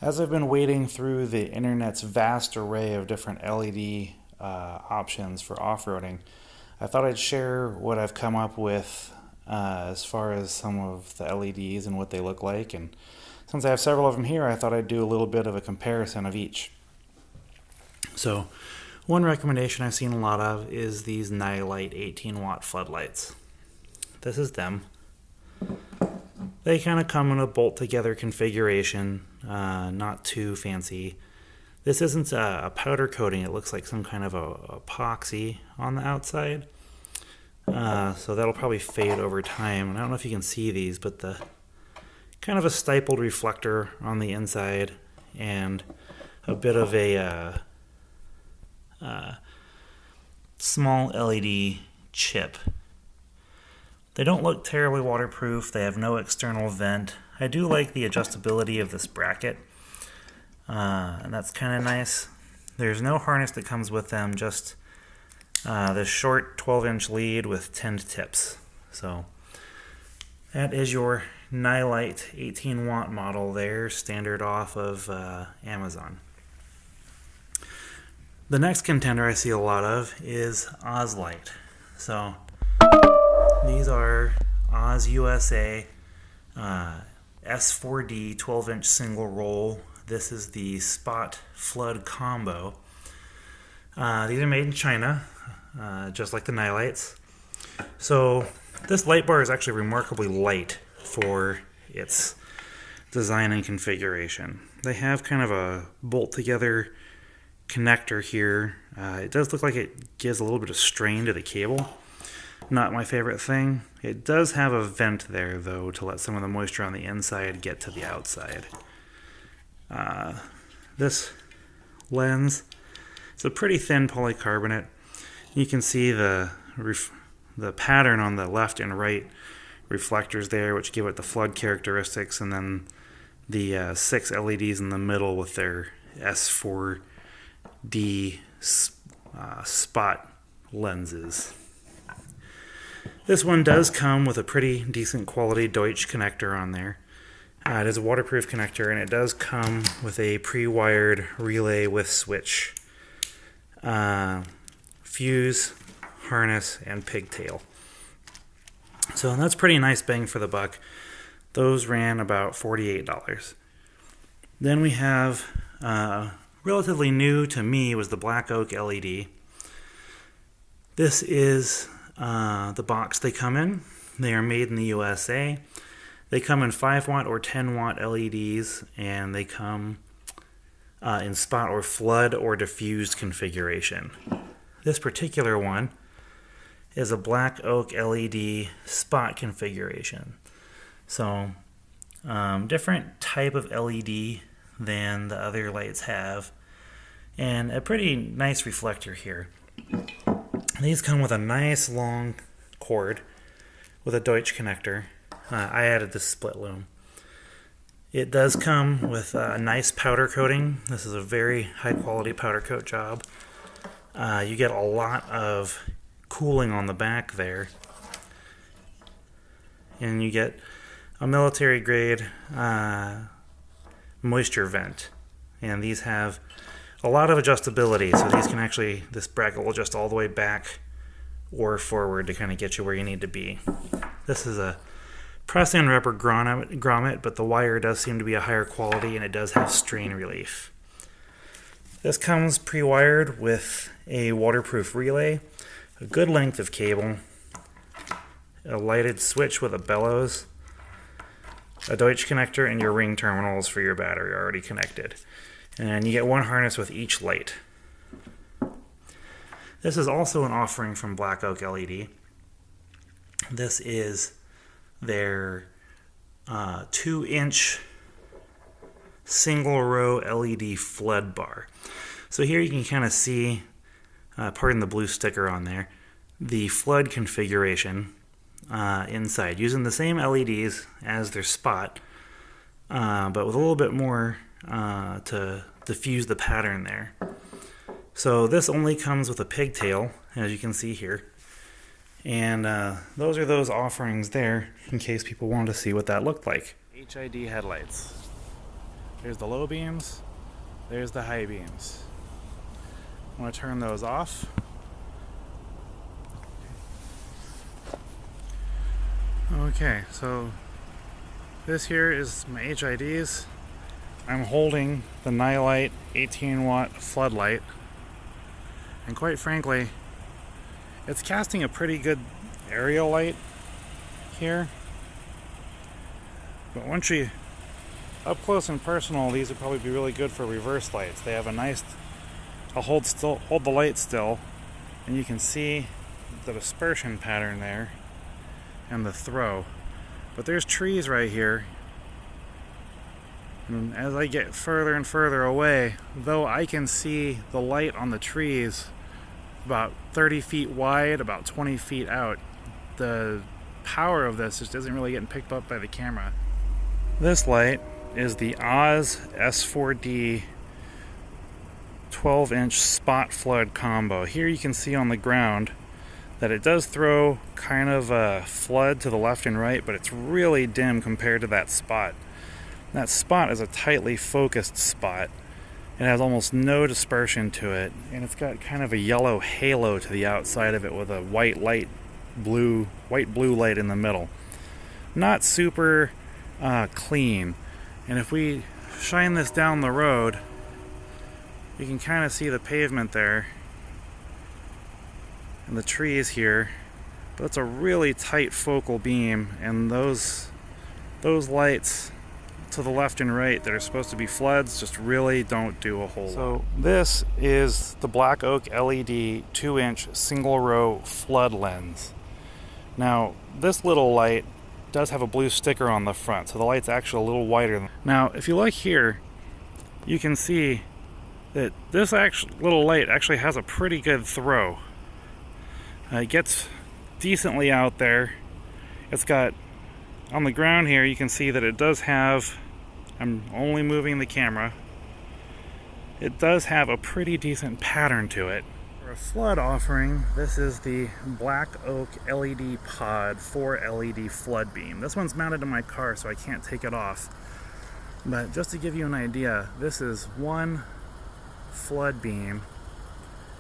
As I've been wading through the internet's vast array of different LED options for off-roading, I thought I'd share what I've come up with as far as some of the LEDs and what they look like. And since I have several of them here, I thought I'd do a little bit of a comparison of each. So, one recommendation I've seen a lot of is these NiLight 18-watt floodlights. This is them. They kind of come in a bolt-together configuration, not too fancy. This isn't a powder coating, it looks like some kind of a epoxy on the outside. So that'll probably fade over time. And I don't know if you can see these, but the kind of a stippled reflector on the inside and a bit of a small LED chip. They don't look terribly waterproof. They have no external vent. I do like the adjustability of this bracket, and that's kind of nice. There's no harness that comes with them, just this short 12-inch lead with 10 tips. So that is your NiLight 18-watt model there, standard off of Amazon. The next contender I see a lot of is Ozlight. So these are Oz USA S4D 12-inch single roll. This is the spot flood combo. These are made in China, just like the NiLights. So this light bar is actually remarkably light for its design and configuration. They have kind of a bolt-together connector here. It does look like it gives a little bit of strain to the cable. Not my favorite thing. It does have a vent there, though, to let some of the moisture on the inside get to the outside. This lens, it's a pretty thin polycarbonate. You can see the pattern on the left and right reflectors there, which give it the flood characteristics, and then the 6 LEDs in the middle with their S4D spot lenses. This one does come with a pretty decent quality Deutsch connector on there. It is a waterproof connector, and it does come with a pre-wired relay with switch, fuse, harness, and pigtail. So that's pretty nice bang for the buck. Those ran about $48. Then we have, relatively new to me, was the Black Oak LED. This is the box they come in. They are made in the USA. They come in 5-watt or 10-watt LEDs, and they come in spot or flood or diffused configuration. This particular one is a Black Oak LED spot configuration. So, different type of LED than the other lights have, and a pretty nice reflector here. These come with a nice long cord with a Deutsch connector. I added this split loom. It does come with a nice powder coating. This is a very high quality powder coat job. You get a lot of cooling on the back there. And you get a military grade moisture vent. And these have a lot of adjustability, so these can actually, this bracket will adjust all the way back or forward to kind of get you where you need to be. This is a press-in rubber grommet, but the wire does seem to be a higher quality, and it does have strain relief. This comes pre-wired with a waterproof relay, a good length of cable, a lighted switch with a bellows, a Deutsch connector, and your ring terminals for your battery are already connected. And you get one harness with each light. This is also an offering from Black Oak LED. This is their 2-inch single row LED flood bar. So here you can kind of see, pardon the blue sticker on there, the flood configuration inside, using the same LEDs as their spot, but with a little bit more to diffuse the pattern there. So this only comes with a pigtail, as you can see here. And those are those offerings there, in case people wanted to see what that looked like. HID headlights. There's the low beams, there's the high beams. I'm going to turn those off. Okay, so this here is my HIDs. I'm holding the NiLight 18 watt floodlight, and quite frankly, it's casting a pretty good area light here. But once you up close and personal, these would probably be really good for reverse lights. They have a nice, I'll hold the light still, and you can see the dispersion pattern there and the throw. But there's trees right here, and as I get further and further away, though I can see the light on the trees about 30 feet wide, about 20 feet out, the power of this just isn't really getting picked up by the camera. This light is the Oz S4D 12-inch spot flood combo. Here you can see on the ground that it does throw kind of a flood to the left and right, but it's really dim compared to that spot. That spot is a tightly focused spot. It has almost no dispersion to it, and it's got kind of a yellow halo to the outside of it with a white blue light in the middle. Not super clean. And if we shine this down the road, you can kind of see the pavement there and the trees here, but it's a really tight focal beam, and those lights to the left and right that are supposed to be floods just really don't do a whole lot. So this is the Black Oak LED 2-inch single row flood lens. Now this little light does have a blue sticker on the front, so the light's actually a little wider. Now if you look here, you can see that this little light actually has a pretty good throw. It gets decently out there. It's got, on the ground here, you can see that it does have, I'm only moving the camera, it does have a pretty decent pattern to it. For a flood offering, this is the Black Oak LED Pod 4 LED flood beam. This one's mounted in my car, so I can't take it off. But just to give you an idea, this is one flood beam.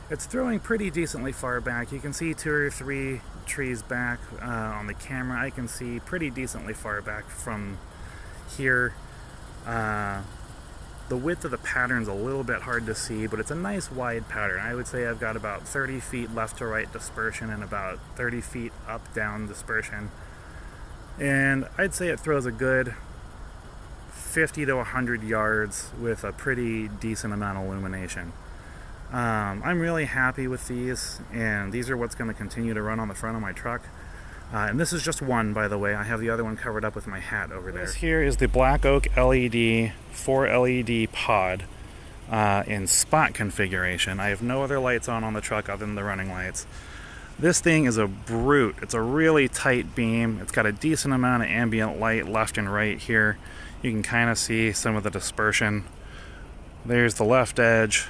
It's throwing pretty decently far back. You can see 2 or 3 trees back on the camera. I can see pretty decently far back from here. The width of the pattern's a little bit hard to see, but it's a nice wide pattern. I would say I've got about 30 feet left to right dispersion and about 30 feet up down dispersion. And I'd say it throws a good 50 to 100 yards with a pretty decent amount of illumination. I'm really happy with these, and these are what's going to continue to run on the front of my truck. And this is just one, by the way. I have the other one covered up with my hat over there. This here is the Black Oak LED 4 LED pod in spot configuration. I have no other lights on the truck other than the running lights. This thing is a brute. It's a really tight beam. It's got a decent amount of ambient light left and right here. You can kind of see some of the dispersion. There's the left edge.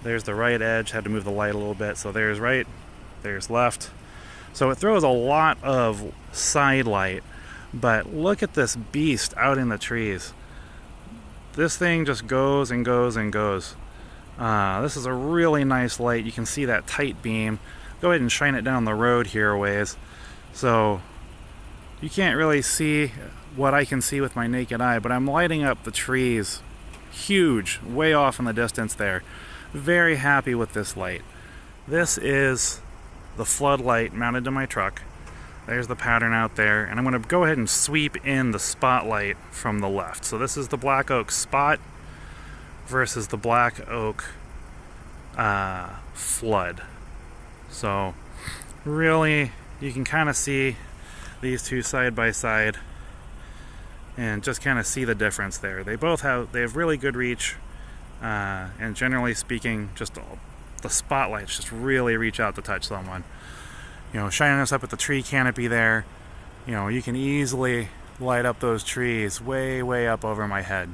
There's the right edge. Had to move the light a little bit. So there's right, there's left. So it throws a lot of side light, but look at this beast out in the trees. This thing just goes and goes and goes. This is a really nice light. You can see that tight beam. Go ahead and shine it down the road here a ways. So you can't really see what I can see with my naked eye, but I'm lighting up the trees huge, way off in the distance there. Very happy with this light. This is the floodlight mounted to my truck. There's the pattern out there, and I'm going to go ahead and sweep in the spotlight from the left. So this is the Black Oak Spot versus the Black Oak Flood. So really, you can kind of see these two side by side and just kind of see the difference there. They have really good reach, and generally speaking, just the spotlights just really reach out to touch someone. You know, shining this up at the tree canopy there, you know, you can easily light up those trees way up over my head.